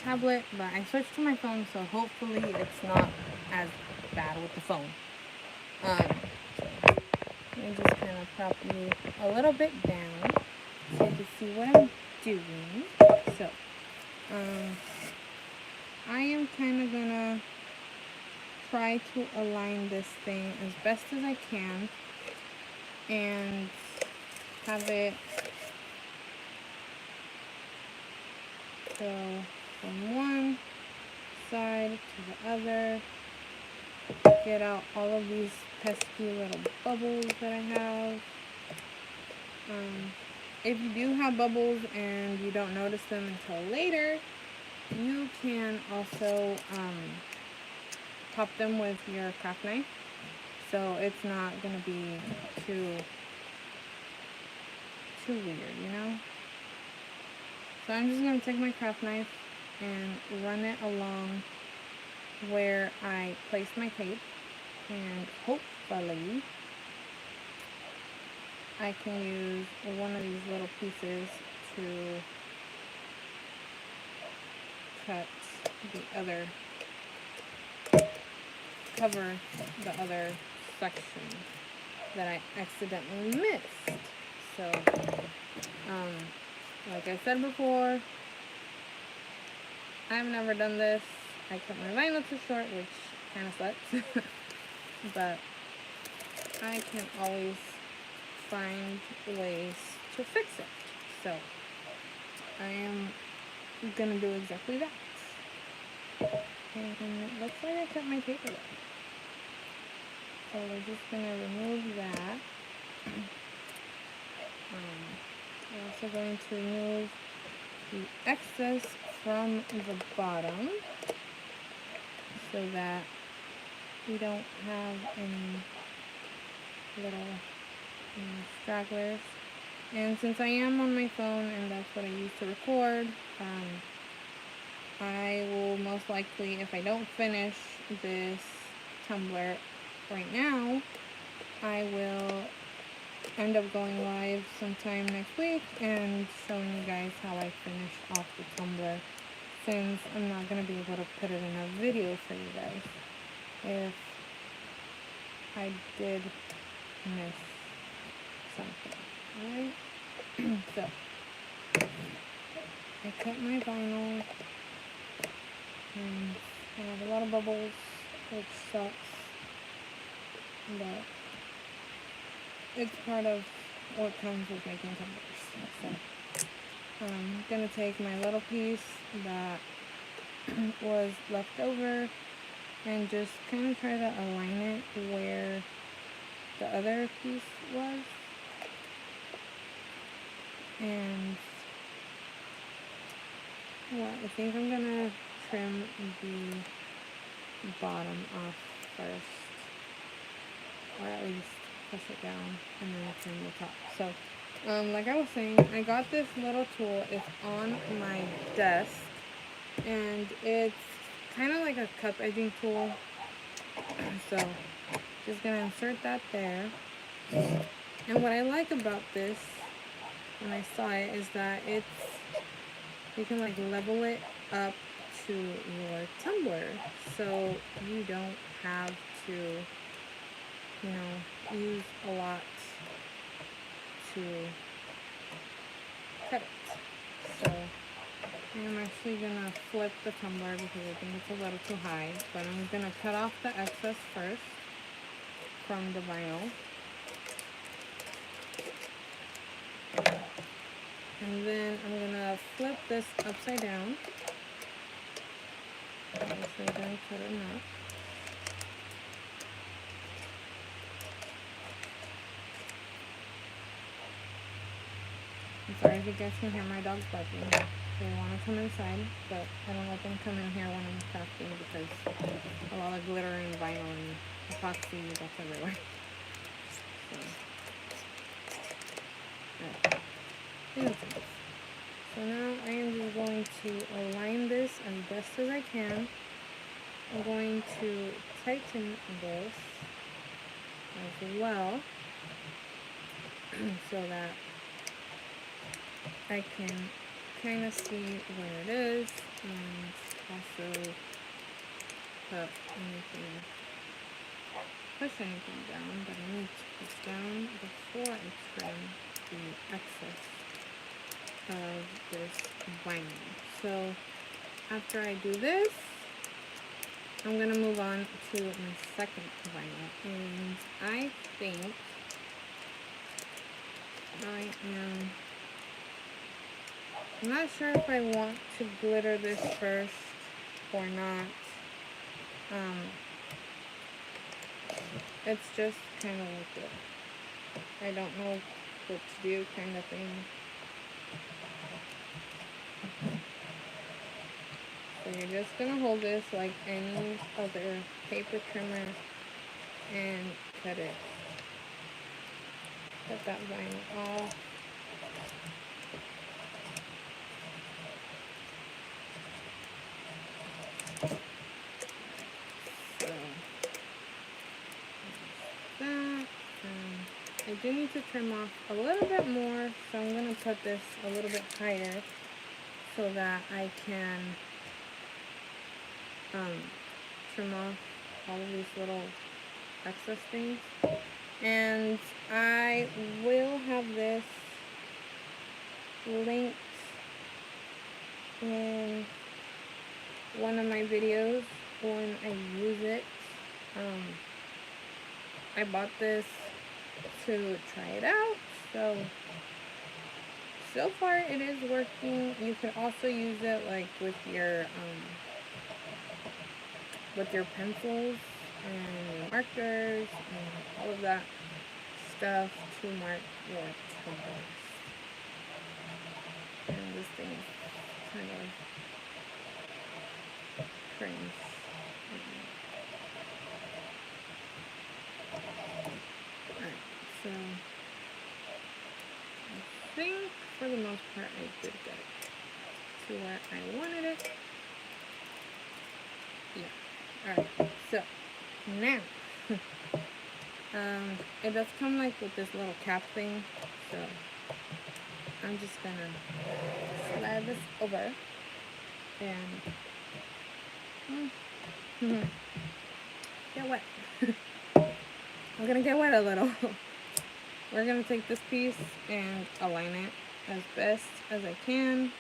tablet, but I switched to my phone, so hopefully it's not as bad with the phone. Let me just kind of prop you a little bit down so you can see what I'm doing. So, I am kind of gonna try to align this thing as best as I can and have it go from one side to the other. Get out all of these pesky little bubbles that I have. If you do have bubbles and you don't notice them until later, you can also pop them with your craft knife, so it's not going to be too weird, you know? So I'm just going to take my craft knife and run it along where I placed my tape, and hopefully I can use one of these little pieces to cut the other, cover the other section that I accidentally missed. So, like I said before, I've never done this. I cut my vinyl too short, which kind of sucks, but I can always find ways to fix it. So, I am gonna do exactly that. And it looks like I cut my tape away. So we're just gonna remove that. We're also going to remove the excess from the bottom so that we don't have any little stragglers. And since I am on my phone and that's what I use to record, I will most likely, if I don't finish this tumbler right now, I will end up going live sometime next week and showing you guys how I finish off the tumbler, since I'm not going to be able to put it in a video for you guys if I did miss something. Alright? So, I cut my vinyl and I have a lot of bubbles, which sucks, but it's part of what comes with making tumblers. So, I'm going to take my little piece that was left over and just kind of try to align it where the other piece was. And well, I think I'm going to trim the bottom off first, or at least push it down and then trim the top. So, like I was saying, I got this little tool. It's on my desk, and it's kind of like a cup edging tool. So, just gonna insert that there. And what I like about this, when I saw it, is that you can like level it up to your tumbler, so you don't have to, use a lot to cut it. So I'm actually gonna flip the tumbler because I think it's a little too high, but I'm gonna cut off the excess first from the vinyl. And then I'm gonna flip this upside down. Obviously, I'm gonna cut it enough. I'm sorry if you guys can hear my dogs barking. They want to come inside, but I don't let them come in here when I'm crafting because a lot of glitter and vinyl and epoxy that's everywhere. So now I am just going to align this as best as I can. I'm going to tighten this as well so that I can kind of see where it is and to put anything, push anything down, but I need to push down before I trim the excess of this vinyl. So after I do this, I'm gonna move on to my second vinyl, and I think I'm not sure if I want to glitter this first or not. It's just kind of like I don't know what to do kind of thing. So you're just gonna hold this like any other paper trimmer and cut it. Cut that vinyl off. So that. I do need to trim off a little bit more, so I'm gonna put this a little bit higher so that I can trim off all of these little excess things. And I will have this linked in one of my videos when I use it. I bought this to try it out, so far it is working. You can also use it like with your pencils and your markers and all of that stuff to mark your tumblers. And this thing kind of trims. Alright, so I think for the most part I did get it to where I wanted it. Yeah. Alright, so now it does come like with this little cap thing, so I'm just gonna slide this over and get wet. I'm gonna get wet a little. We're gonna take this piece and align it as best as I can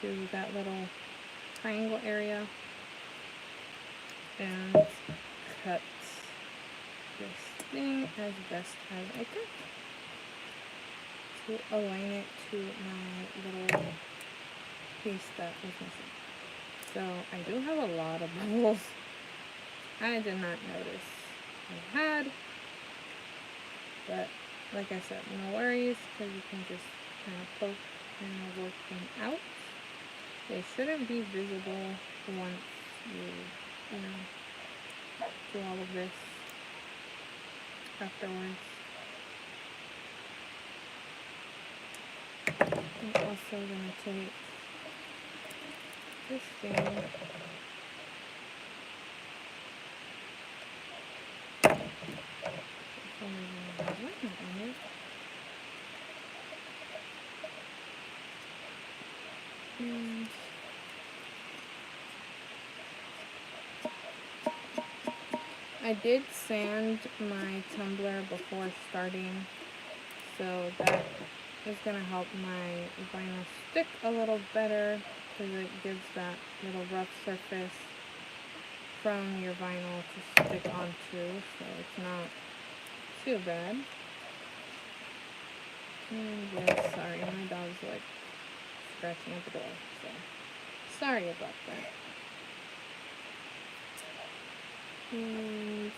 to that little triangle area and cut this thing as best as I can to align it to my little piece that was missing. So I do have a lot of bubbles. I did not notice I had, but like I said, no worries, because you can just kind of poke and work them out. They shouldn't be visible once you do all of this afterwards. I'm also going to take this thing and I did sand my tumbler before starting, so that is going to help my vinyl stick a little better because it gives that little rough surface from your vinyl to stick onto, so it's not too bad. And yes, sorry, my dog's like scratching at the door, so sorry about that. And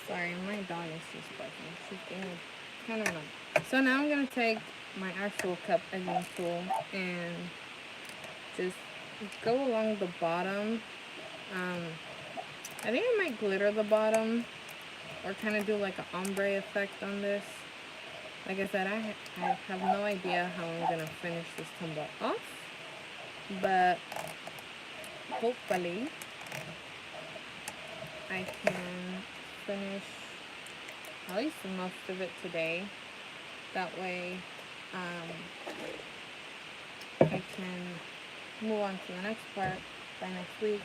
sorry, my dog is just barking. She's being kind of annoying. So now I'm gonna take my actual cup edging tool and just go along the bottom. I think I might glitter the bottom or kind of do like an ombre effect on this. Like I said, I have no idea how I'm gonna finish this tumbler off, but hopefully I can finish at least most of it today. That way, I can move on to the next part by next week,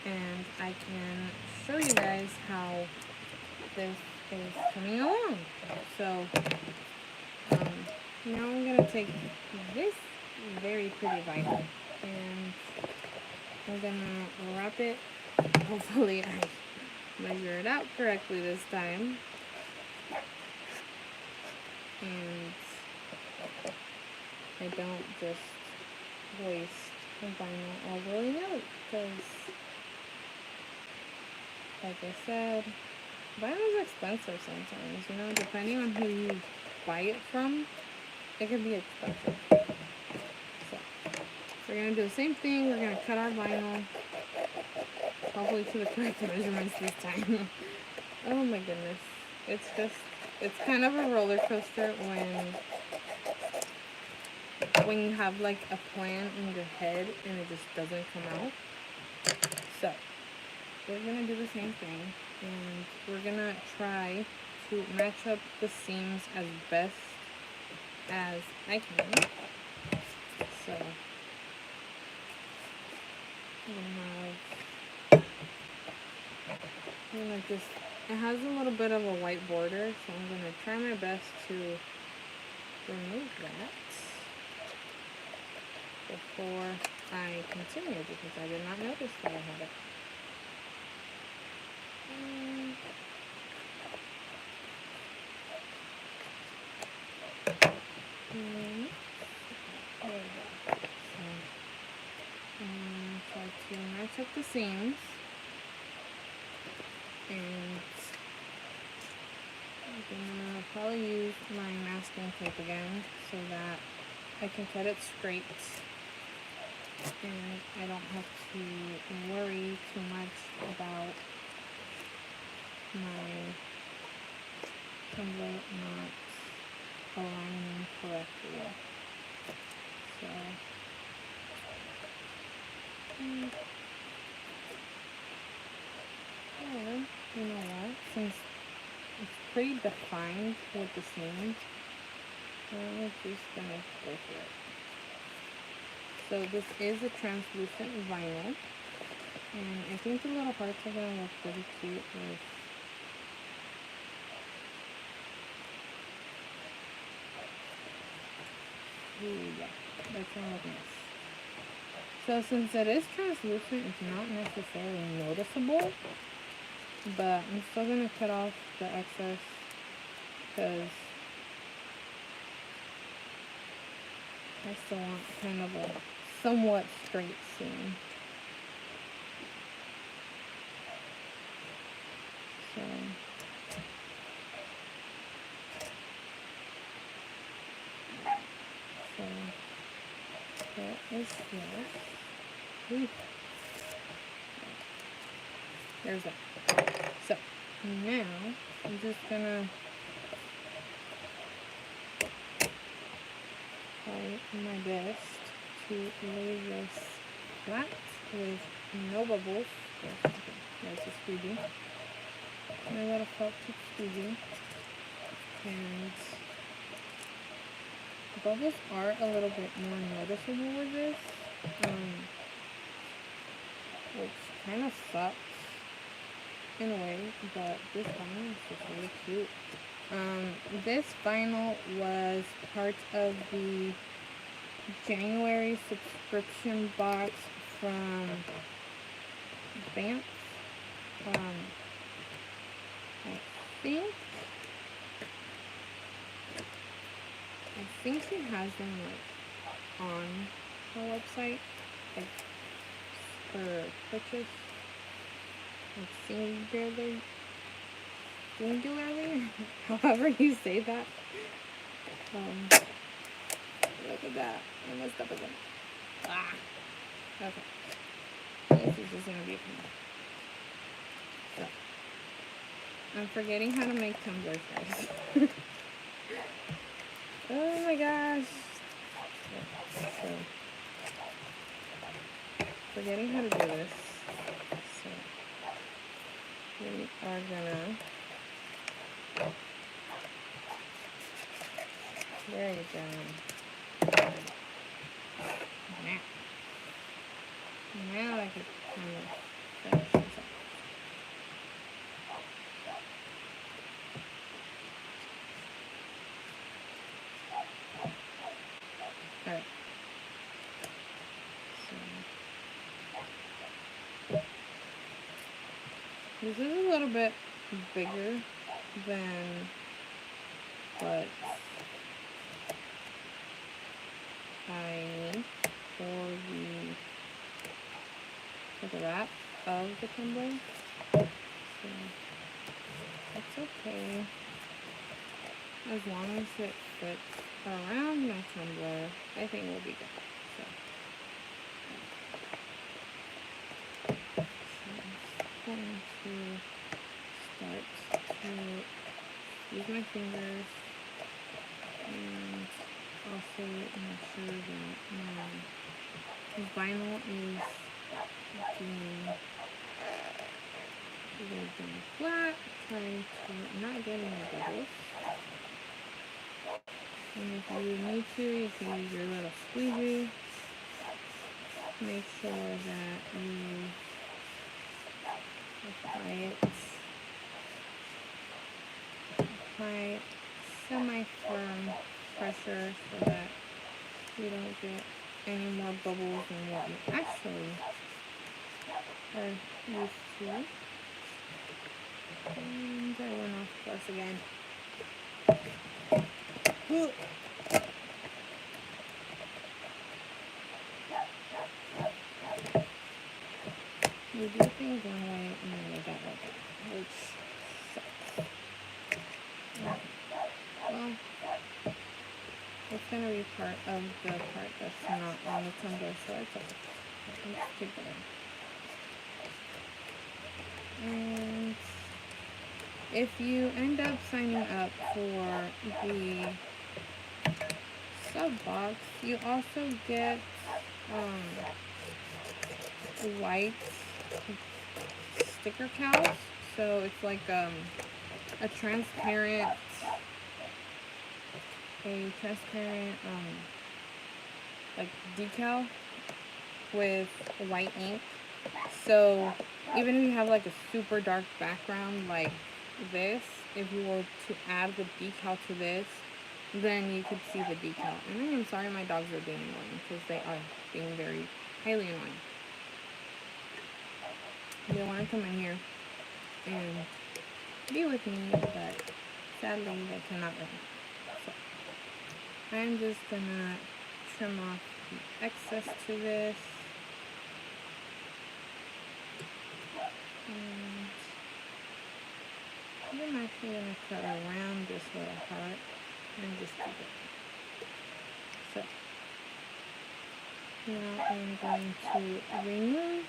and I can show you guys how this is coming along. So, now I'm gonna take this very pretty vinyl and I'm gonna wrap it. Hopefully I measure it out correctly this time. And I don't just waste vinyl all willy-nilly, because like I said, vinyl is expensive sometimes, you know, depending on who you buy it from, it can be expensive. So we're gonna do the same thing. We're gonna cut our vinyl, hopefully to the correct measurements this time. Oh my goodness, it's kind of a roller coaster when you have like a plan in your head and it just doesn't come out. So we're gonna do the same thing, and we're gonna try to match up the seams as best as I can. So I'm gonna just, it has a little bit of a white border, so I'm gonna try my best to remove that before I continue, because I did not notice that I had it. There we go. So, try to match up the seams, and I'm gonna probably use my masking tape again so that I can cut it straight and I don't have to worry too much about my tumbler not aligning correctly. So, and you know what? Since it's pretty defined with the seams, I'm just gonna go for it. So this is a translucent vinyl, and I think the little hearts are gonna look pretty cute with yeah, that's gonna look nice. So since it is translucent, it's not necessarily noticeable, but I'm still gonna cut off the excess because I still want kind of a somewhat straight seam. So that is this. Ooh. There's that. So now I'm just gonna try my best to lay this flat with no bubbles. There's a squeegee. And I got a felt tip squeegee. And the bubbles are a little bit more noticeable with this, which kind of sucks in a way, but this vinyl is just really cute. This vinyl was part of the January subscription box from Banff. I think he has them like on our website, like for purchase, like singularly, however you say that. Look at that, I messed up again. Okay, this is just gonna be fun. So, I'm forgetting how to make tumblers, guys. Oh my gosh. So, forgetting how to do this. So, we are gonna There you go. Now I could kind of finish this up. Alright. So this is a little bit bigger than what I need for the wrap of the tumbler. So that's okay. As long as it fits around my tumbler, I think we'll be good. So I'm going to start to use my fingers and also make sure that my vinyl is being flat, trying to not get any bubbles. And if you need to, you can use your little squeegee. Make sure that you apply semi-firm pressure so that you don't get any more bubbles than what you actually are used to. And I went off course again. You do things one way and then they don't work out, which sucks. Well, it's going to be part of the part that's not on the tumbler, so it's okay. Let's keep going. And if you end up signing up for the sub box, you also get white sticker cows. So it's like a transparent like decal with white ink. So even if you have like a super dark background like this, if you were to add the decal to this, then you could see the decal. And I am sorry my dogs are being annoying because they are being very highly annoying. They want to come in here and be with me, but sadly they cannot right now. So I'm just gonna trim off the excess to this. And I'm actually gonna cut around this little heart and just keep it. So now I'm going to remove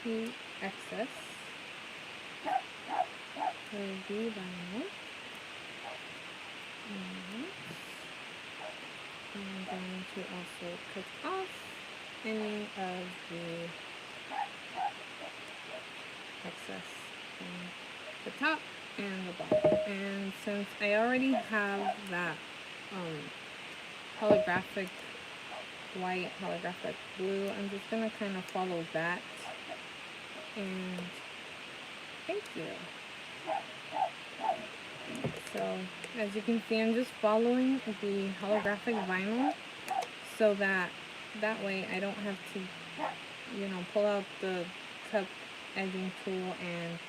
the excess of the vinyl. And I'm going to also cut off any of the excess from the top and the bottom. And since I already have that holographic white, holographic blue, I'm just going to kind of follow that. And thank you. So as you can see, I'm just following the holographic vinyl so that way I don't have to, pull out the cup edging tool and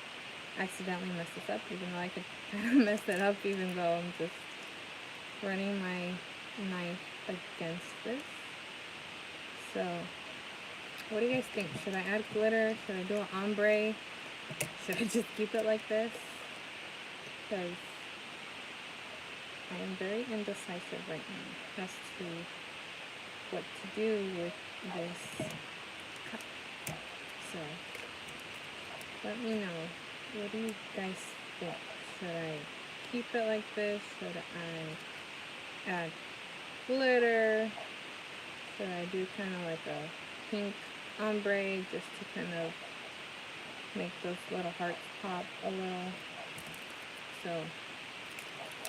accidentally mess this up, even though I could kind of mess it up even though I'm just running my knife against this. So what do you guys think? Should I add glitter? Should I do an ombre? Should I just keep it like this? Because I am very indecisive right now as to what to do with this cup. So let me know. What do you guys think? Should I keep it like this? Should I add glitter? Should I do kind of like a pink ombre just to kind of make those little hearts pop a little? So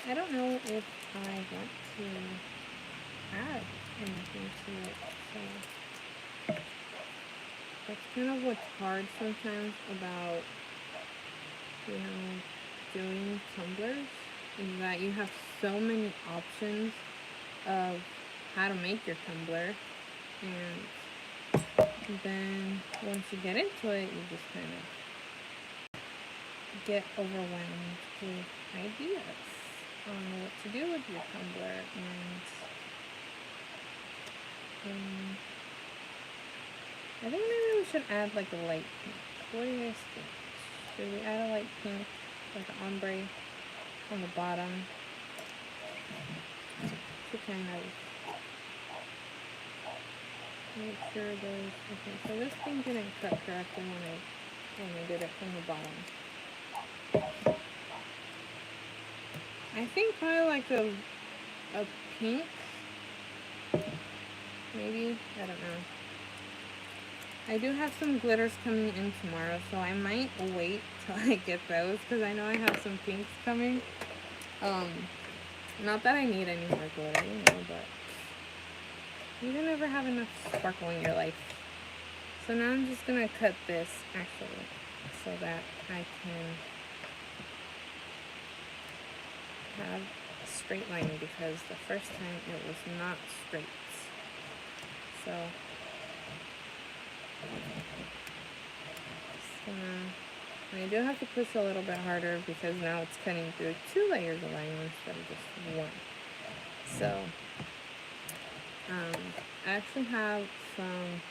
I don't know if I want to add anything to it. So that's kind of what's hard sometimes about, doing tumblers, is that you have so many options of how to make your tumbler, and then once you get into it, you just kind of get overwhelmed with ideas on what to do with your tumbler. And I think maybe we should add like a light pink. What do you guys think? Should we add a light pink, like an ombre on the bottom, to kind of make sure those, okay, so this thing didn't cut correctly when I did it from the bottom. I think probably like a pink, maybe, I don't know. I do have some glitters coming in tomorrow, so I might wait till I get those, because I know I have some pinks coming. Not that I need any more glitter, but you can never have enough sparkle in your life. So now I'm just going to cut this, actually, so that I can have a straight line, because the first time it was not straight. So I do have to push a little bit harder, because now it's cutting through 2 layers of liner instead of just 1. So I actually have some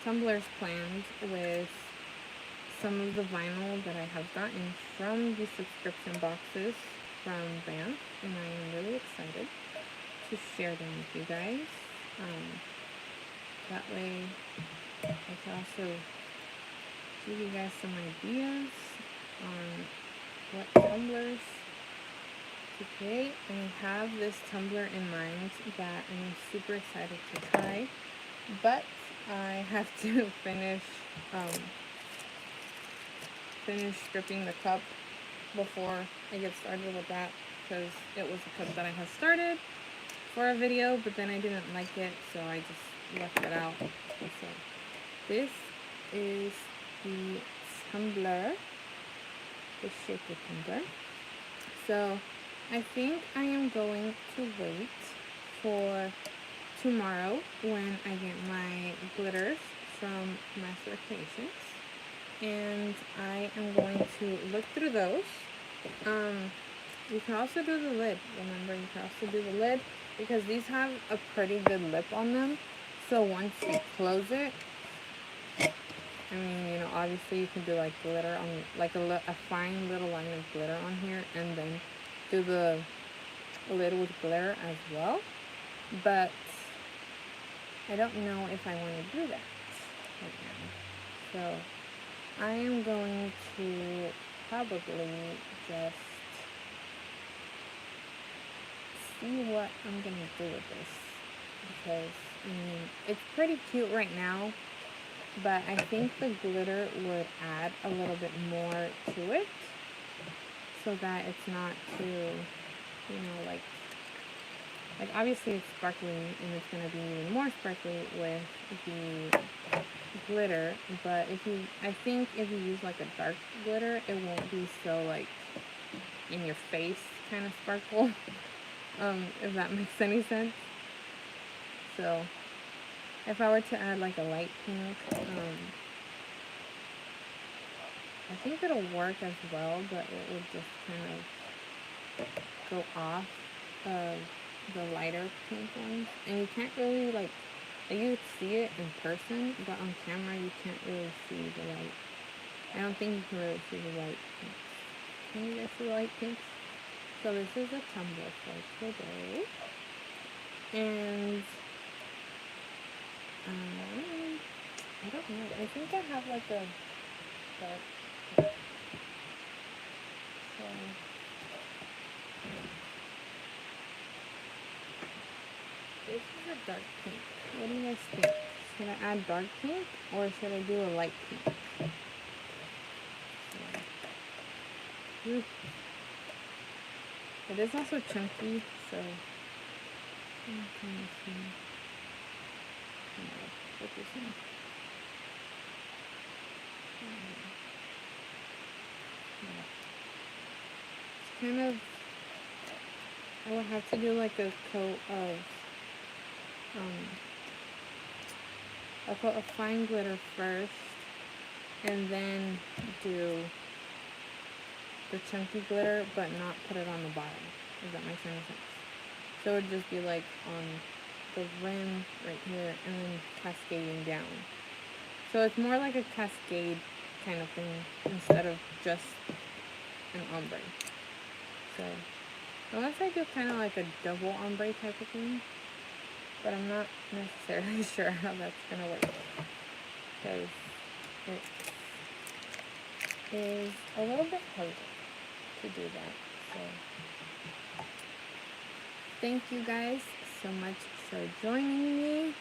tumblers planned with some of the vinyl that I have gotten from the subscription boxes from Banff, and I am really excited to share them with you guys. That way I can also give you guys some ideas on what tumblers to create. And I have this tumbler in mind that I'm super excited to try, but I have to finish stripping the cup before I get started with that, because it was a cup that I had started for a video, but then I didn't like it, so I just left it out. So this is the tumbler, the shaker tumbler. So I think I am going to wait for tomorrow when I get my glitters from Master Creations, and I am going to look through those. You can also do the lid. Remember, you can also do the lid, because these have a pretty good lip on them. So once you close it, I mean, obviously you can do like glitter on, like a fine little line of glitter on here, and then do the lid with glitter as well. But I don't know if I want to do that right now. So I am going to probably just see what I'm going to do with this, because, I mean, it's pretty cute right now, but I think the glitter would add a little bit more to it, so that it's not too, like obviously it's sparkly, and it's going to be even more sparkly with the glitter, but I think if you use like a dark glitter, it won't be so like in your face kind of sparkle, if that makes any sense. So if I were to add like a light pink, I think it'll work as well, but it would just kind of go off of the lighter pink ones, and you can't really like you see it in person, but on camera you can't really see the light. I don't think you can really see the light pinks. Can you guys see the light pinks? So this is a tumbler for today, and I don't know. I think I have like a dark pink. So this is a dark pink. What do you guys think? Should I add dark pink, or should I do a light pink? It is also chunky, so I'm kind of seeing. Focusing. It's kind of, I would have to do like a coat of, I'll put a fine glitter first, and then do the chunky glitter, but not put it on the bottom. Does that make any sense? So it would just be like on the rim right here, and then cascading down. So it's more like a cascade kind of thing instead of just an ombre. So unless I do kind of like a double ombre type of thing, but I'm not necessarily sure how that's gonna work because it is a little bit harder to do that. So thank you guys so much for joining me.